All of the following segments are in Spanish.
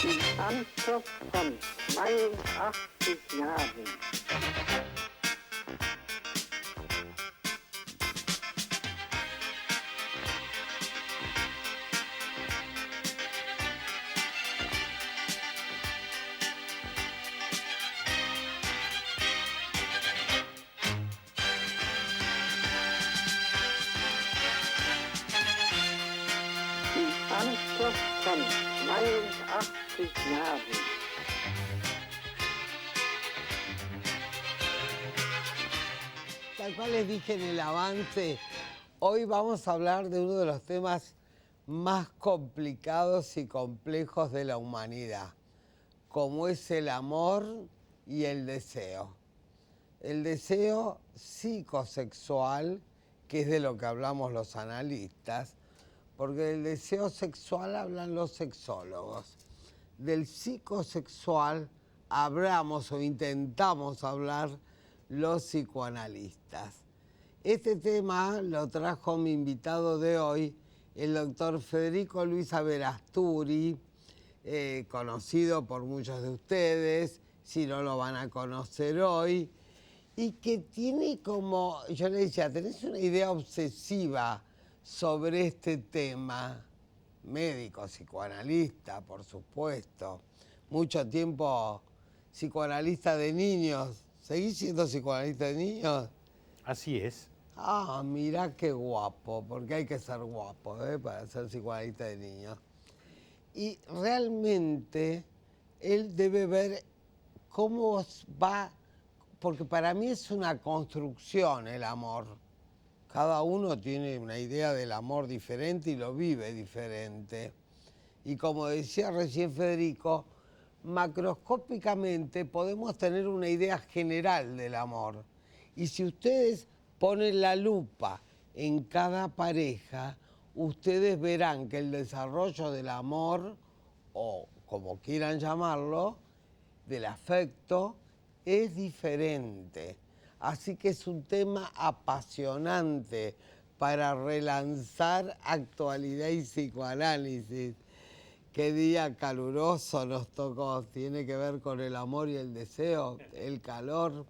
Anspruch von 82 Jahren. Anspruch von 82 Jahren. Tal cual les dije en el avance, hoy vamos a hablar de uno de los temas más complicados y complejos de la humanidad, como es el amor y el deseo. El deseo psicosexual, que es de lo que hablamos los analistas, porque del deseo sexual hablan los sexólogos. Del psicosexual hablamos o intentamos hablar los psicoanalistas. Este tema lo trajo mi invitado de hoy, el doctor Federico Luis Averasturi, conocido por muchos de ustedes, si no lo van a conocer hoy, y que tiene como, yo le decía, tenés una idea obsesiva sobre este tema, médico, psicoanalista, por supuesto, mucho tiempo psicoanalista de niños. ¿Seguís siendo psicoanalista de niños? Así es. Ah, mirá qué guapo, porque hay que ser guapo, para ser psicoanalista de niños. Y realmente él debe ver cómo va, porque para mí es una construcción el amor. Cada uno tiene una idea del amor diferente y lo vive diferente. Y como decía recién Federico, macroscópicamente podemos tener una idea general del amor. Y si ustedes ponen la lupa en cada pareja, ustedes verán que el desarrollo del amor, o como quieran llamarlo, del afecto, es diferente. Así que es un tema apasionante para relanzar actualidad y psicoanálisis. Qué día caluroso nos tocó, tiene que ver con el amor y el deseo, el calor.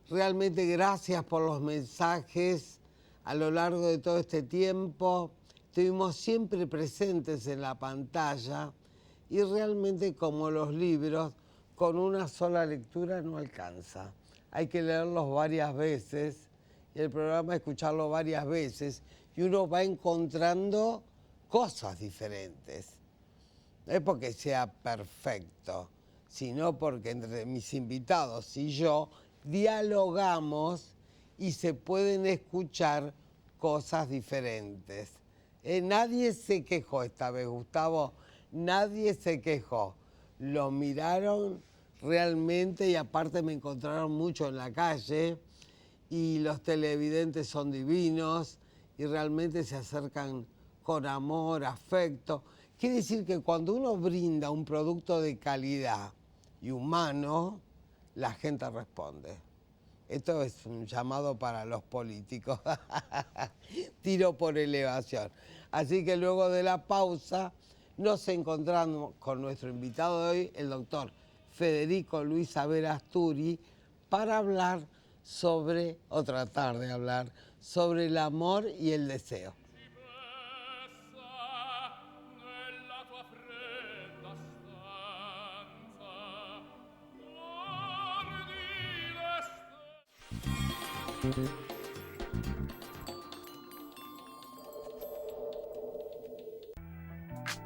Realmente gracias por los mensajes a lo largo de todo este tiempo. Estuvimos siempre presentes en la pantalla y realmente como los libros, con una sola lectura no alcanza. Hay que leerlos varias veces y el programa escucharlo varias veces y uno va encontrando cosas diferentes. No es porque sea perfecto, sino porque entre mis invitados y yo dialogamos y se pueden escuchar cosas diferentes. Nadie se quejó esta vez, Gustavo, nadie se quejó. Lo miraron realmente y aparte me encontraron mucho en la calle y los televidentes son divinos y realmente se acercan con amor, afecto. Quiere decir que cuando uno brinda un producto de calidad y humano, la gente responde. Esto es un llamado para los políticos. Tiro por elevación. Así que luego de la pausa nos encontramos con nuestro invitado de hoy, el doctor Federico Luis Averasturi, para hablar sobre, o tratar de hablar, sobre el amor y el deseo.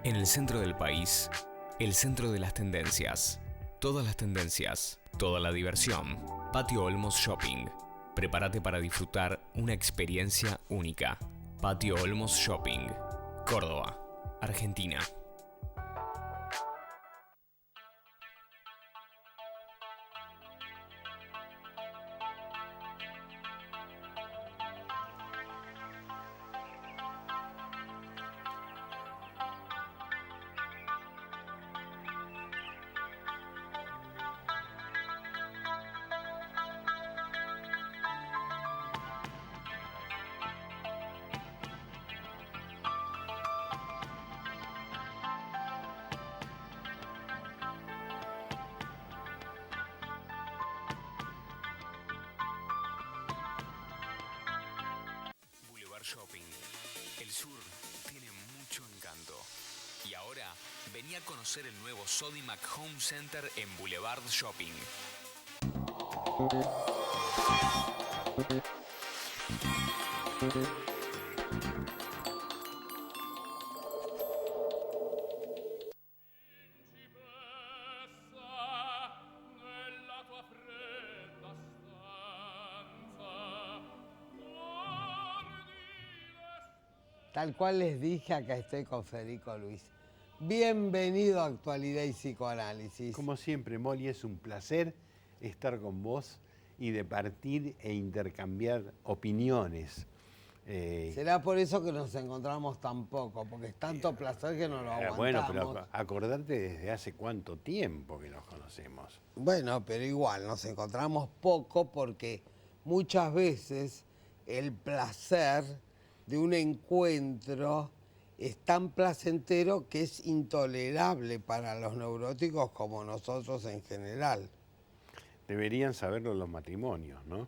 En el centro del país, el centro de las tendencias. Todas las tendencias, toda la diversión. Patio Olmos Shopping. Prepárate para disfrutar una experiencia única. Patio Olmos Shopping. Córdoba, Argentina. Vení a conocer el nuevo Sodimac Home Center en Boulevard Shopping. Tal cual les dije, acá estoy con Federico Luis. Bienvenido a Actualidad y Psicoanálisis. Como siempre, Molly, es un placer estar con vos y departir e intercambiar opiniones. Será por eso que nos encontramos tan poco, porque es tanto placer que no lo aguantamos. Bueno, pero acordarte desde hace cuánto tiempo que nos conocemos. Bueno, pero igual nos encontramos poco porque muchas veces el placer de un encuentro es tan placentero que es intolerable para los neuróticos como nosotros en general. Deberían saberlo los matrimonios, ¿no?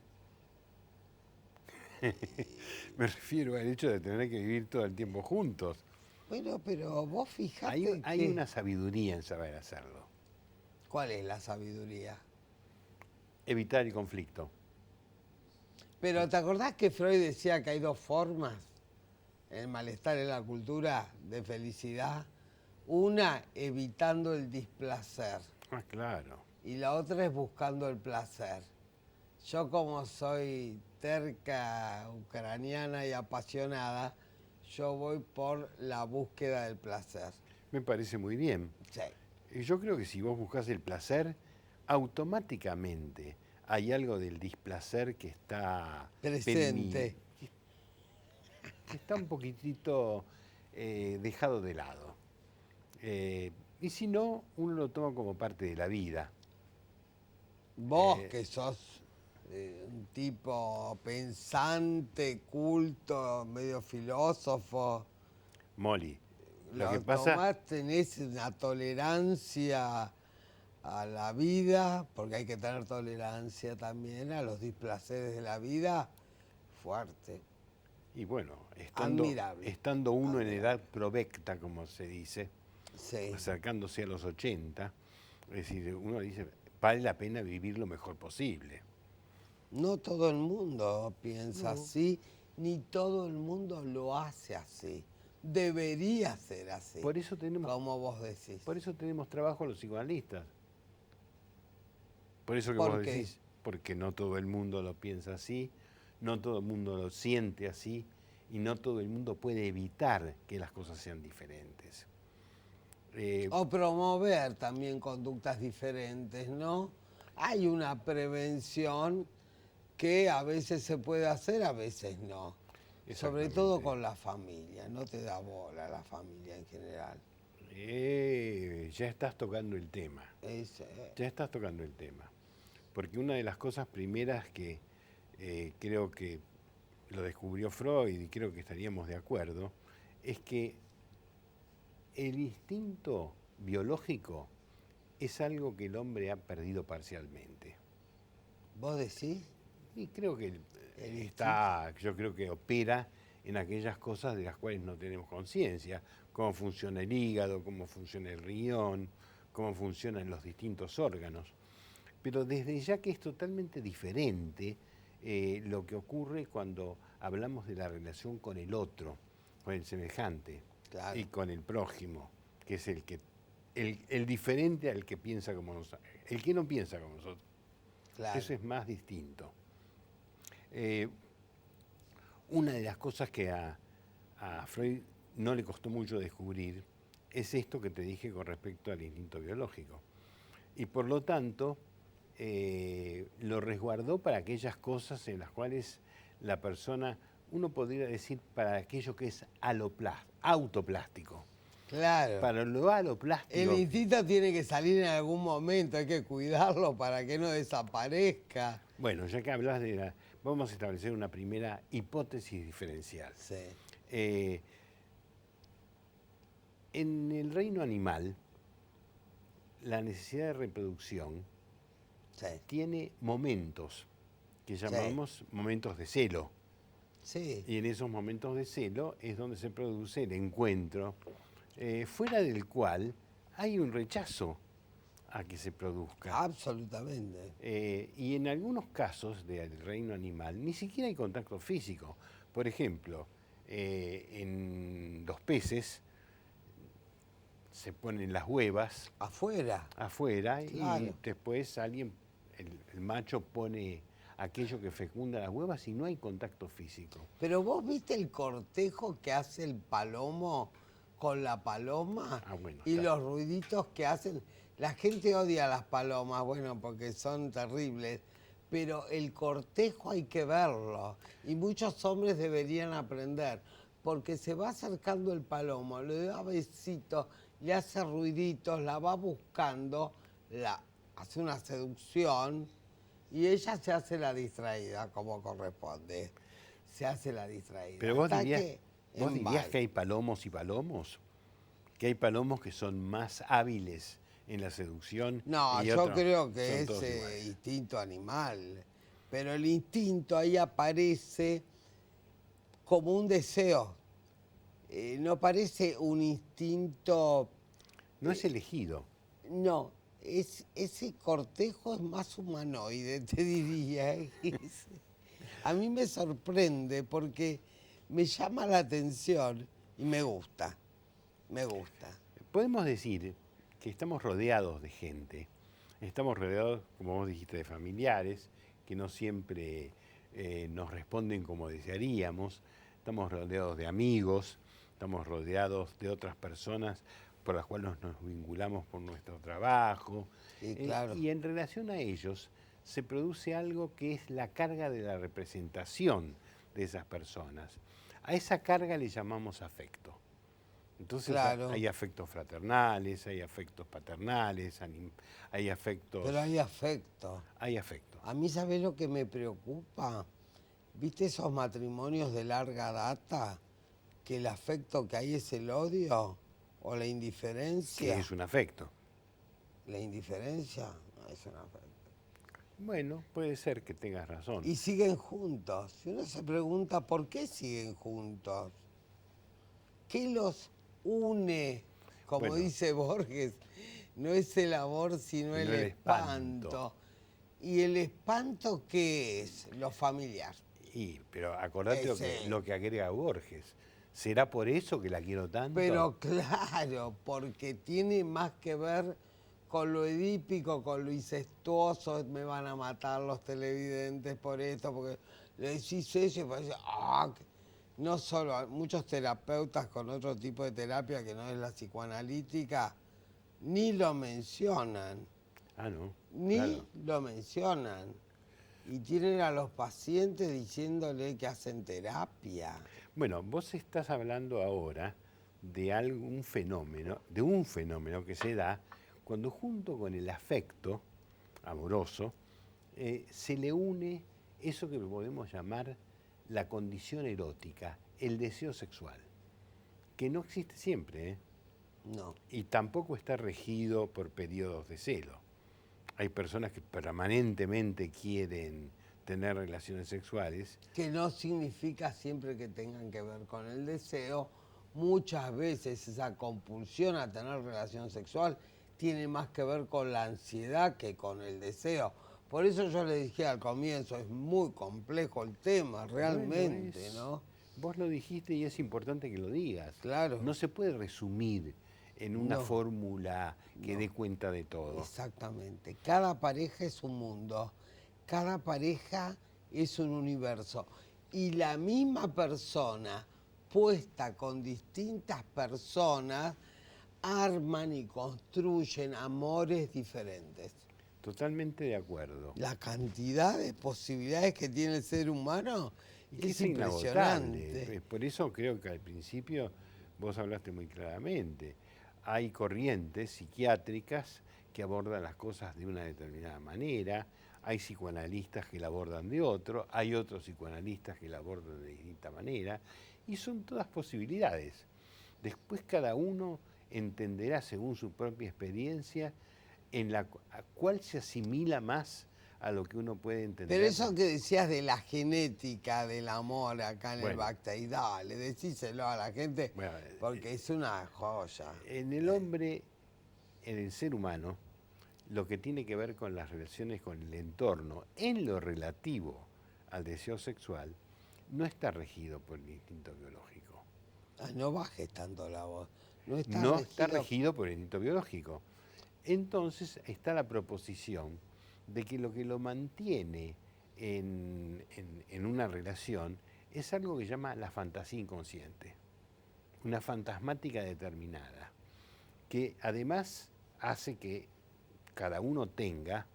Me refiero al hecho de tener que vivir todo el tiempo juntos. Bueno, pero vos fijate Hay una sabiduría en saber hacerlo. ¿Cuál es la sabiduría? Evitar el conflicto. Pero ¿te acordás que Freud decía que hay dos formas? El malestar en la cultura de felicidad. Una, evitando el displacer. Ah, claro. Y la otra es buscando el placer. Yo, como soy terca, ucraniana y apasionada, yo voy por la búsqueda del placer. Me parece muy bien. Sí. Y yo creo que si vos buscás el placer, automáticamente hay algo del displacer que está Presente. que está un poquitito dejado de lado. Y si no, uno lo toma como parte de la vida. Vos, que sos un tipo pensante, culto, medio filósofo, Molly, lo lo que pasa... tomás, tenés una tolerancia a la vida, porque hay que tener tolerancia también a los displaceres de la vida, fuerte. Y bueno, Admirable. estando uno en edad provecta, como se dice, Sí. acercándose a los 80, es decir, uno dice, vale la pena vivir lo mejor posible. No todo el mundo piensa así, ni todo el mundo lo hace así. Debería ser así, Por eso tenemos, como vos decís. por eso tenemos trabajo los psicoanalistas. Por eso que ¿Por vos qué? decís, porque no todo el mundo lo piensa así, no todo el mundo lo siente así, y no todo el mundo puede evitar que las cosas sean diferentes. O promover también conductas diferentes, ¿no? Hay una prevención que a veces se puede hacer, a veces no. Sobre todo con la familia, no te da bola la familia en general. Ya estás tocando el tema. Ya estás tocando el tema. Porque una de las cosas primeras que creo que lo descubrió Freud y creo que estaríamos de acuerdo, es que el instinto biológico es algo que el hombre ha perdido parcialmente. ¿Vos decís? Y creo que yo creo que opera en aquellas cosas de las cuales no tenemos conciencia, cómo funciona el hígado, cómo funciona el riñón, cómo funcionan los distintos órganos. Pero desde ya que es totalmente diferente lo que ocurre cuando hablamos de la relación con el otro, con el semejante, Claro. y con el prójimo, que es el diferente al que piensa como nosotros, el que no piensa como nosotros. Claro. Eso es más distinto. Una de las cosas que a Freud no le costó mucho descubrir es esto que te dije con respecto al instinto biológico. Y por lo tanto, lo resguardó para aquellas cosas en las cuales la persona, uno podría decir, para aquello que es autoplástico. Claro. Para lo aloplástico... El instinto tiene que salir en algún momento, hay que cuidarlo para que no desaparezca. Bueno, ya que hablas de vamos a establecer una primera hipótesis diferencial. Sí. En el reino animal, la necesidad de reproducción Sí. tiene momentos que llamamos momentos de celo. Sí. Y en esos momentos de celo es donde se produce el encuentro, fuera del cual hay un rechazo a que se produzca. Absolutamente. Y en algunos casos del reino animal ni siquiera hay contacto físico. Por ejemplo, en los peces se ponen las huevas Afuera. afuera Claro. y después el macho pone aquello que fecunda las huevas y no hay contacto físico. Pero vos viste el cortejo que hace el palomo con la paloma Bueno, y claro. los ruiditos que hacen. La gente odia a las palomas, bueno, porque son terribles, pero el cortejo hay que verlo y muchos hombres deberían aprender, porque se va acercando el palomo, le da besitos, le hace ruiditos, la va buscando, hace una seducción y ella se hace la distraída como corresponde. Se hace la distraída. Pero vos Hasta dirías, que vos dirías embala. que hay palomos y palomos, que hay palomos que son más hábiles en la seducción. No, y yo otros creo que son es todos iguales. instinto animal, pero el instinto ahí aparece como un deseo. No parece un instinto, No es elegido. no, ese cortejo es más humanoide, te diría. A mí me sorprende porque me llama la atención y me gusta, me gusta. Podemos decir que estamos rodeados de gente. Estamos rodeados, como vos dijiste, de familiares que no siempre nos responden como desearíamos. Estamos rodeados de amigos, estamos rodeados de otras personas por las cuales nos vinculamos por nuestro trabajo. Sí, claro. Y en relación a ellos se produce algo que es la carga de la representación de esas personas. A esa carga le llamamos afecto. Entonces Claro. hay afectos fraternales, hay afectos paternales, hay afectos... Pero hay afecto. Hay afecto. A mí, ¿sabés lo que me preocupa? ¿Viste esos matrimonios de larga data? Que el afecto que hay es el odio o la indiferencia. Que es un afecto. La indiferencia no es un afecto. Bueno, puede ser que tengas razón. Y siguen juntos. Y uno se pregunta, ¿por qué siguen juntos? ¿Qué los une? Como Bueno. dice Borges, no es el amor, sino el espanto. ¿Y el espanto qué es? Lo familiar. Pero acordate Ese. lo que agrega Borges. ¿Será por eso que la quiero tanto? Pero claro, porque tiene más que ver con lo edípico, con lo incestuoso. Me van a matar los televidentes por esto, porque le decís eso y parece, no solo, muchos terapeutas con otro tipo de terapia que no es la psicoanalítica, ni lo mencionan, Ah, no. ni Claro. lo mencionan. Y tienen a los pacientes diciéndole que hacen terapia. Bueno, vos estás hablando ahora de un fenómeno que se da cuando junto con el afecto amoroso se le une eso que podemos llamar la condición erótica, el deseo sexual, que no existe siempre, ¿eh? No. Y tampoco está regido por periodos de celo. Hay personas que permanentemente quieren tener relaciones sexuales. Que no significa siempre que tengan que ver con el deseo. Muchas veces esa compulsión a tener relación sexual tiene más que ver con la ansiedad que con el deseo. Por eso yo le dije al comienzo, es muy complejo el tema, realmente, Bueno, ¿no? Vos lo dijiste y es importante que lo digas. Claro. No se puede resumir en una No. fórmula que No. dé cuenta de todo. Exactamente. Cada pareja es un mundo, cada pareja es un universo. Y la misma persona puesta con distintas personas arman y construyen amores diferentes. Totalmente de acuerdo. La cantidad de posibilidades que tiene el ser humano es impresionante. inagotable. Por eso creo que al principio vos hablaste muy claramente. Hay corrientes psiquiátricas que abordan las cosas de una determinada manera, hay psicoanalistas que la abordan de otro, hay otros psicoanalistas que la abordan de distinta manera, y son todas posibilidades. Después cada uno entenderá según su propia experiencia a cuál se asimila más a lo que uno puede entender. Pero eso que decías de la genética del amor acá en el Bueno. Backstage, dale, decíselo a la gente, Bueno, porque es una joya. En el hombre en el ser humano lo que tiene que ver con las relaciones con el entorno, en lo relativo al deseo sexual, no está regido por el instinto biológico. Ah, no bajes tanto la voz. No Está regido por el instinto biológico. Entonces está la proposición de que lo mantiene en una relación es algo que se llama la fantasía inconsciente, una fantasmática determinada, que además hace que cada uno tenga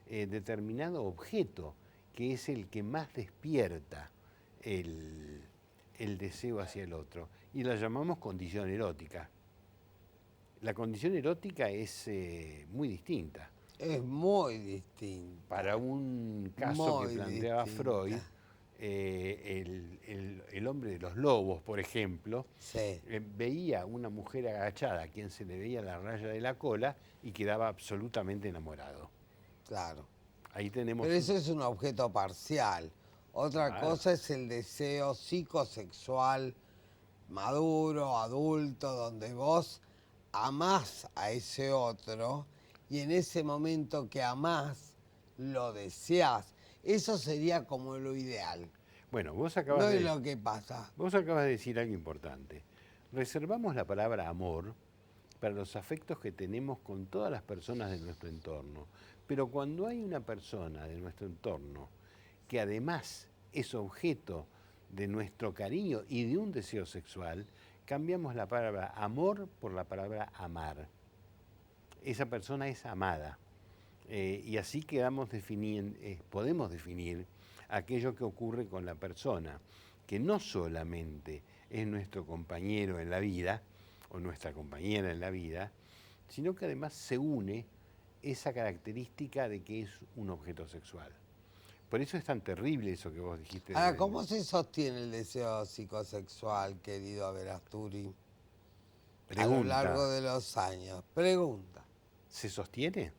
determinado objeto, que es el que más despierta el deseo hacia el otro, y la llamamos condición erótica. La condición erótica es muy distinta. Es muy distinta. Para un caso Muy que planteaba distinta. Freud, el hombre de los lobos, por ejemplo, Sí. veía una mujer agachada a quien se le veía la raya de la cola y quedaba absolutamente enamorado. Claro. Ahí tenemos... Pero eso es un objeto parcial. Otra Claro. cosa es el deseo psicosexual maduro, adulto, donde vos amás a ese otro y en ese momento que amás, lo deseás. Eso sería como lo ideal. Bueno, vos No acabas es lo que pasa. de decir algo importante. Reservamos la palabra amor para los afectos que tenemos con todas las personas de nuestro entorno. Pero cuando hay una persona de nuestro entorno que además es objeto de nuestro cariño y de un deseo sexual, cambiamos la palabra amor por la palabra amar. Esa persona es amada. Y así podemos definir aquello que ocurre con la persona, que no solamente es nuestro compañero en la vida, o nuestra compañera en la vida, sino que además se une esa característica de que es un objeto sexual. Por eso es tan terrible eso que vos dijiste. Ahora, ¿cómo se sostiene el deseo psicosexual, querido Averasturi, a lo largo de los años? Pregunta. ¿Se sostiene?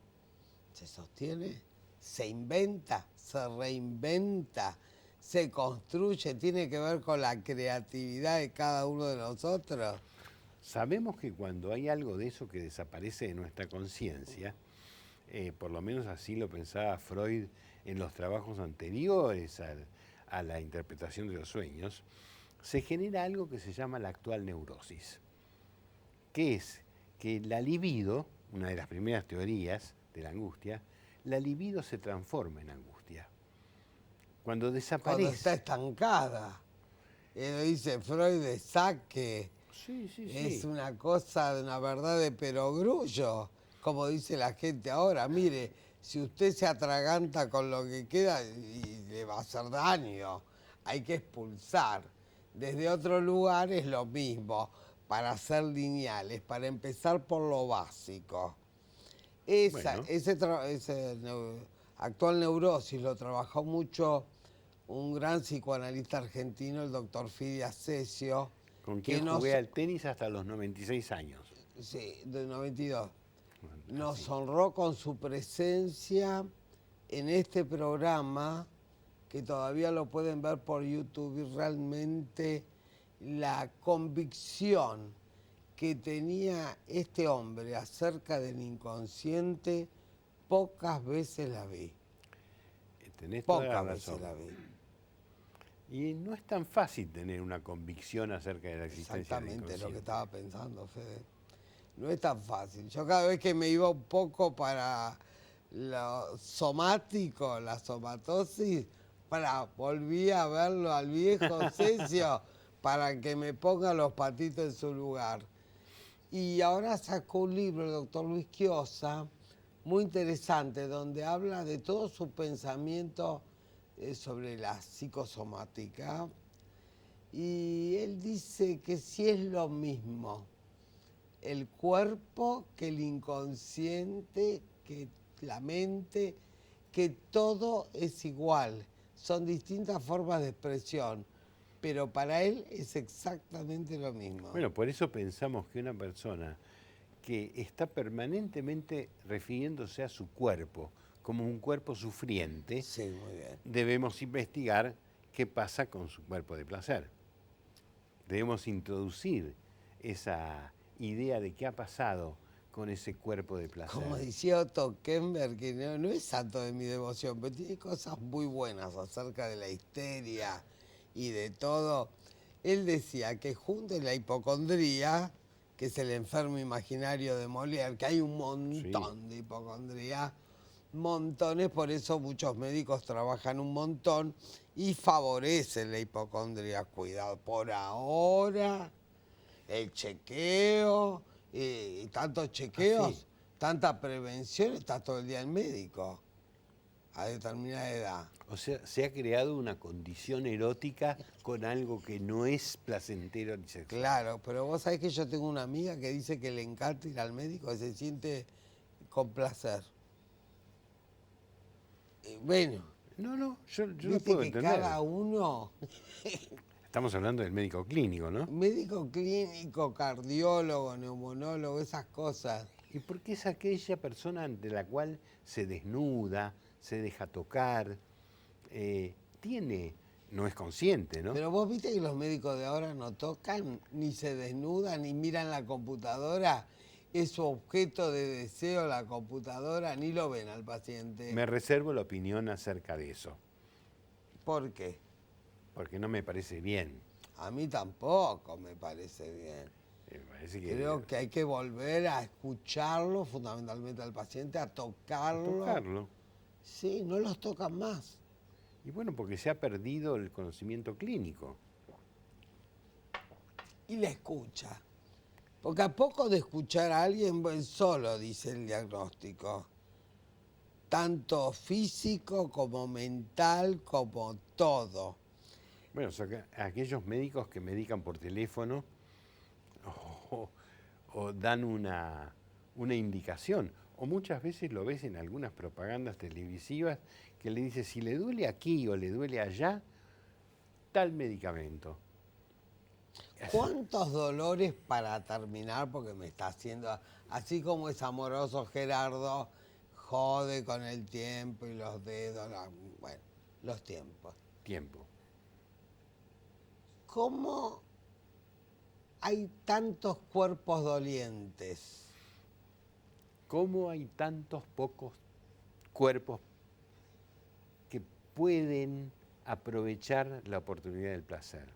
¿Se sostiene? ¿Se inventa? ¿Se reinventa? ¿Se construye? ¿Tiene que ver con la creatividad de cada uno de nosotros? Sabemos que cuando hay algo de eso que desaparece de nuestra conciencia, por lo menos así lo pensaba Freud en los trabajos anteriores a la interpretación de los sueños, se genera algo que se llama la actual neurosis, que es que la libido, una de las primeras teorías de la angustia, la libido se transforma en angustia. Cuando desaparece... Cuando está estancada. Dice Freud de saque. Sí. Es una cosa, una verdad de perogrullo, como dice la gente ahora. Mire, si usted se atraganta con lo que queda, y le va a hacer daño. Hay que expulsar. Desde otro lugar es lo mismo, para ser lineales, para empezar por lo básico. Actual neurosis lo trabajó mucho un gran psicoanalista argentino, el doctor Fidias Cesio. Con quien jugué al tenis hasta los 96 años. Sí, de 92. Nos honró con su presencia en este programa, que todavía lo pueden ver por YouTube, y realmente la convicción que tenía este hombre acerca del inconsciente, pocas veces la vi. Tenés toda la Pocas razón. veces la vi. Y no es tan fácil tener una convicción acerca de la existencia del Exactamente lo que inconsciente. estaba pensando, Fede. No es tan fácil. Yo cada vez que me iba un poco para lo somático, la somatosis, volvía a verlo al viejo Cesio para que me ponga los patitos en su lugar. Y ahora sacó un libro el doctor Luis Quiosa, muy interesante, donde habla de todo su pensamiento sobre la psicosomática. Y él dice que sí es lo mismo el cuerpo que el inconsciente, que la mente, que todo es igual. Son distintas formas de expresión, pero para él es exactamente lo mismo. Bueno, por eso pensamos que una persona que está permanentemente refiriéndose a su cuerpo como un cuerpo sufriente, Sí, muy bien. debemos investigar qué pasa con su cuerpo de placer. Debemos introducir esa idea de qué ha pasado con ese cuerpo de placer. Como decía Otto Kemper, que no es santo de mi devoción, pero tiene cosas muy buenas acerca de la histeria y de todo. Él decía que junto a la hipocondría, que es el enfermo imaginario de Molière, que hay un montón de hipocondría, montones, por eso muchos médicos trabajan un montón y favorecen la hipocondría. Cuidado, por ahora, el chequeo, tantos chequeos, Ah, sí. tanta prevención, está todo el día el médico a determinada edad. O sea, se ha creado una condición erótica con algo que no es placentero ni sexual. Claro, pero vos sabés que yo tengo una amiga que dice que le encanta ir al médico, que se siente con placer. Bueno, No, yo lo viste puedo que entender. cada uno, Estamos hablando del médico clínico, ¿no? médico clínico, cardiólogo, neumonólogo, esas cosas. ¿Y por qué es aquella persona ante la cual se desnuda, se deja tocar, no es consciente, ¿no? Pero vos viste que los médicos de ahora no tocan, ni se desnudan, ni miran la computadora. Es su objeto de deseo la computadora, ni lo ven al paciente. Me reservo la opinión acerca de eso, ¿Por qué? porque no me parece bien. A mí tampoco me parece bien. Me parece que Creo que hay que volver a escucharlo, fundamentalmente al paciente, a tocarlo. tocarlo. Sí, no los tocan más. Y bueno, porque se ha perdido el conocimiento clínico. Y la escucha. Porque a poco de escuchar a alguien, bueno, solo dice el diagnóstico. Tanto físico como mental, como todo. Bueno, aquellos médicos que medican por teléfono o dan una indicación, o muchas veces lo ves en algunas propagandas televisivas que le dice si le duele aquí o le duele allá, tal medicamento. ¿Cuántos dolores para terminar? Porque me está haciendo, así como es amoroso Gerardo, jode con el tiempo y los dedos, bueno, los tiempos. Tiempo. ¿Cómo hay tantos cuerpos dolientes? ¿Cómo hay tantos pocos cuerpos que pueden aprovechar la oportunidad del placer?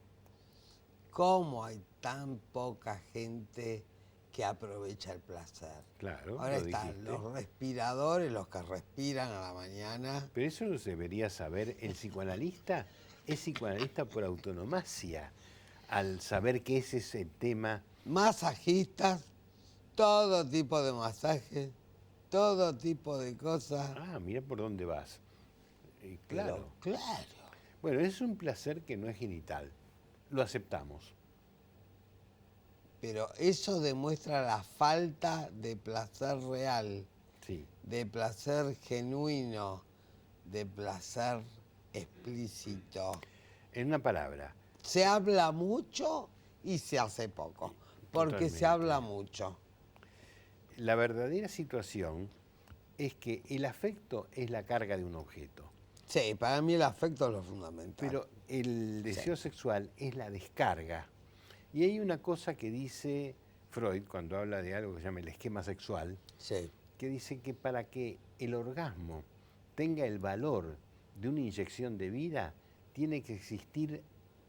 ¿Cómo hay tan poca gente que aprovecha el placer? Claro, Ahora lo están dijiste. los respiradores, los que respiran a la mañana. Pero eso lo debería saber el psicoanalista. Es psicoanalista por autonomacia, al saber que ese es el tema. Masajistas, todo tipo de masajes, todo tipo de cosas. Ah, mira por dónde vas. Claro. Pero, claro. Bueno, es un placer que no es genital. Lo aceptamos. Pero eso demuestra la falta de placer real, Sí. de placer genuino, de placer explícito. En una palabra, Se habla mucho y se hace poco, porque se Totalmente. habla mucho. la verdadera situación es que el afecto es la carga de un objeto, Sí, para mí el afecto es lo fundamental. pero el deseo sexual es la descarga. Y hay una cosa que dice Freud cuando habla de algo que se llama el esquema sexual, Sí. que dice que para que el orgasmo tenga el valor de una inyección de vida, tiene que existir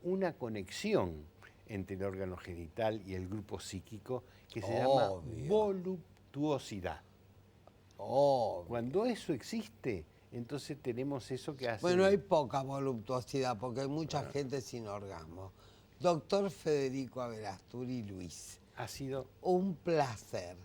una conexión entre el órgano genital y el grupo psíquico que se llama Obvio. voluptuosidad. Obvio. Cuando eso existe, entonces tenemos eso que hace... Bueno, hay poca voluptuosidad porque hay mucha gente sin orgasmo. Doctor Federico Averasturi Luis, Ha sido... un placer.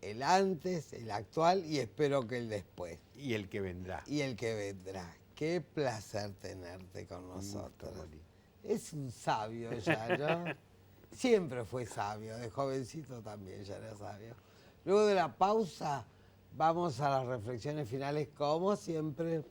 El antes, el actual y espero que el después. Y el que vendrá. Y el que vendrá. Qué placer tenerte con nosotros. Moli. Es un sabio ya, ¿no? Siempre fue sabio, de jovencito también ya era sabio. Luego de la pausa, vamos a las reflexiones finales, como siempre.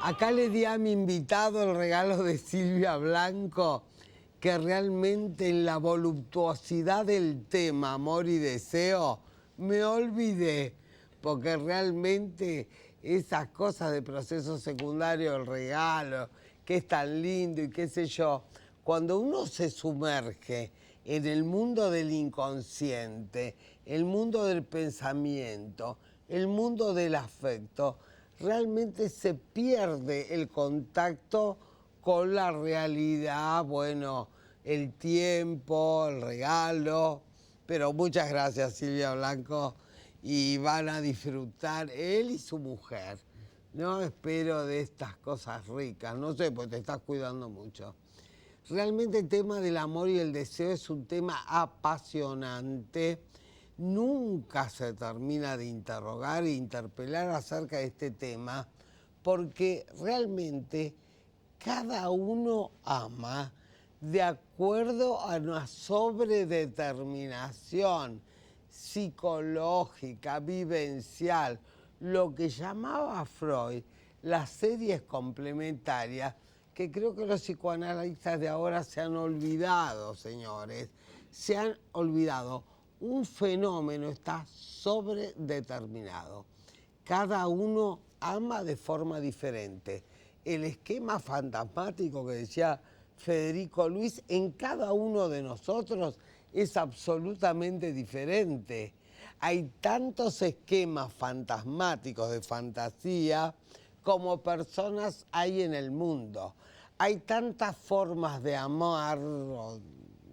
Acá le di a mi invitado el regalo de Silvia Blanco, que realmente en la voluptuosidad del tema amor y deseo me olvidé, porque realmente esas cosas de proceso secundario, el regalo, que es tan lindo y qué sé yo, cuando uno se sumerge en el mundo del inconsciente, el mundo del pensamiento, el mundo del afecto, realmente se pierde el contacto con la realidad, bueno, el tiempo, el regalo. Pero muchas gracias, Silvia Blanco, y van a disfrutar él y su mujer. No espero de estas cosas ricas, no sé, pues te estás cuidando mucho. Realmente el tema del amor y el deseo es un tema apasionante. Nunca se termina de interrogar e interpelar acerca de este tema, porque realmente cada uno ama de acuerdo a una sobredeterminación psicológica, vivencial, lo que llamaba Freud las series complementarias, que creo que los psicoanalistas de ahora se han olvidado, señores, se han olvidado. Un fenómeno está sobredeterminado. Cada uno ama de forma diferente. El esquema fantasmático que decía Federico Luis en cada uno de nosotros es absolutamente diferente. Hay tantos esquemas fantasmáticos de fantasía como personas hay en el mundo. Hay tantas formas de amar o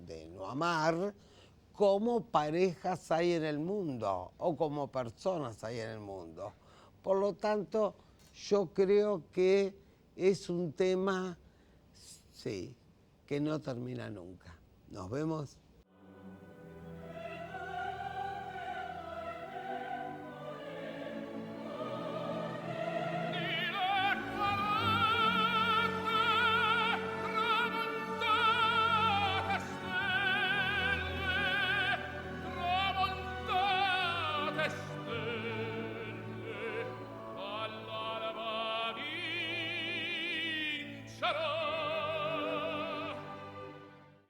de no amar como parejas hay en el mundo o como personas hay en el mundo. Por lo tanto, yo creo que es un tema, sí, que no termina nunca. Nos vemos. Sarò